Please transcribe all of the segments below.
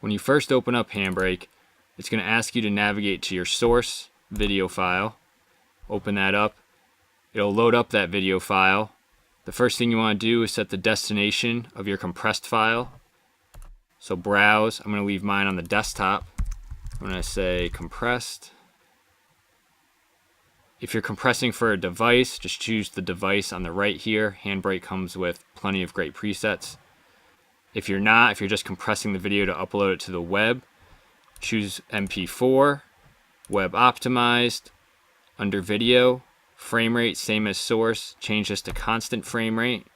When you first open up Handbrake, it's going to ask you to navigate to your source video file. Open that up. It'll load up that video file. The first thing you want to do is set the destination of your compressed file. So browse. I'm going to leave mine on the desktop. I'm going to say compressed. If you're compressing for a device, just choose the device on the right here. Handbrake comes with plenty of great presets. If you're not, if you're just compressing the video to upload it to the web, choose MP4, web optimized, under video, frame rate, same as source, change this to constant frame rate.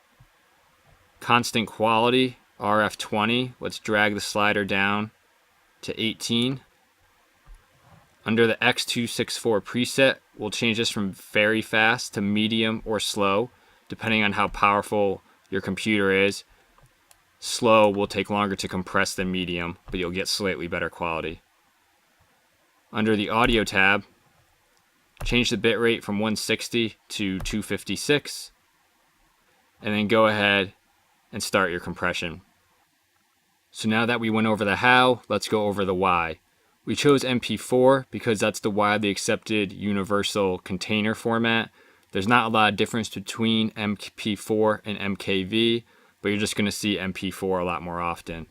Constant quality, RF20, let's drag the slider down to 18. Under the X264 preset, we'll change this from very fast to medium or slow, depending on how powerful your computer is. Slow will take longer to compress than medium, but you'll get slightly better quality. Under the audio tab, change the bitrate from 160 to 256, and then go ahead and start your compression. So now that we went over the how, let's go over the why. We chose MP4 because that's the widely accepted universal container format. There's not a lot of difference between MP4 and MKV, but you're just going to see MP4 a lot more often.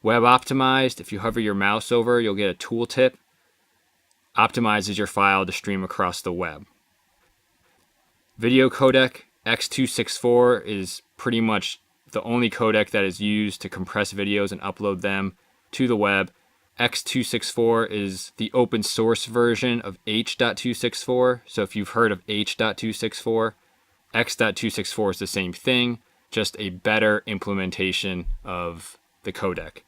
Web optimized, if you hover your mouse over, you'll get a tooltip. Optimizes your file to stream across the web. Video codec, X264 is pretty much the only codec that is used to compress videos and upload them to the web. X264 is the open source version of H.264. So if you've heard of H.264, X.264 is the same thing, just a better implementation of the codec.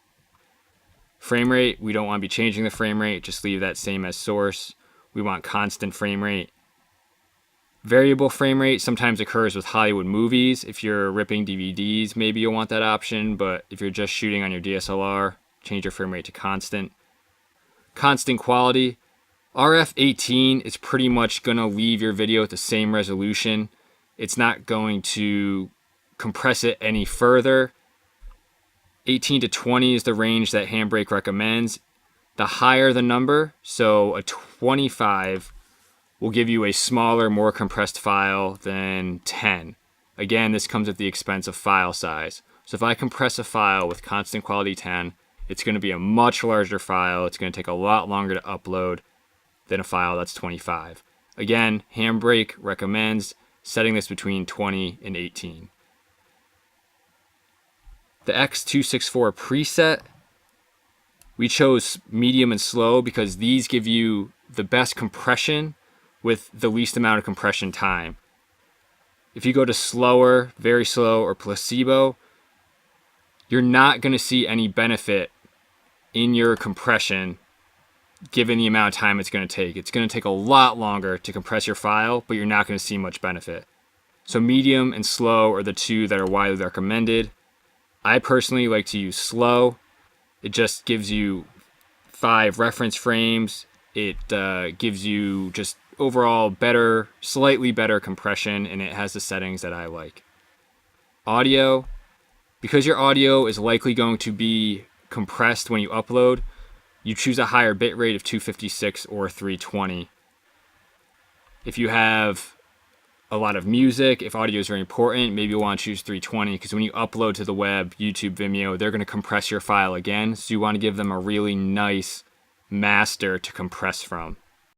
Frame rate, we don't want to be changing the frame rate, just leave that same as source. We want constant frame rate. Variable frame rate sometimes occurs with Hollywood movies. If you're ripping DVDs, maybe you'll want that option, but if you're just shooting on your DSLR, change your frame rate to constant. Constant quality, RF18 is pretty much going to leave your video at the same resolution. It's not going to compress it any further. 18 to 20 is the range that Handbrake recommends. The higher the number, so a 25 will give you a smaller, more compressed file than 10. Again, this comes at the expense of file size. So if I compress a file with constant quality 10, it's going to be a much larger file. It's going to take a lot longer to upload than a file that's 25. Again, Handbrake recommends setting this between 20 and 18. The X264 preset, we chose medium and slow because these give you the best compression with the least amount of compression time. If you go to slower, very slow, or placebo, you're not going to see any benefit in your compression given the amount of time it's going to take. It's going to take a lot longer to compress your file, but you're not going to see much benefit. So medium and slow are the two that are widely recommended. I personally like to use slow. It just gives you 5 reference frames. It gives you just overall better, slightly better compression, and it has the settings that I like. Audio, because your audio is likely going to be compressed when you upload, you choose a higher bitrate of 256 or 320. If you have a lot of music, if audio is very important, maybe you'll want to choose 320 because when you upload to the web, YouTube, Vimeo, they're going to compress your file again. So you want to give them a really nice master to compress from.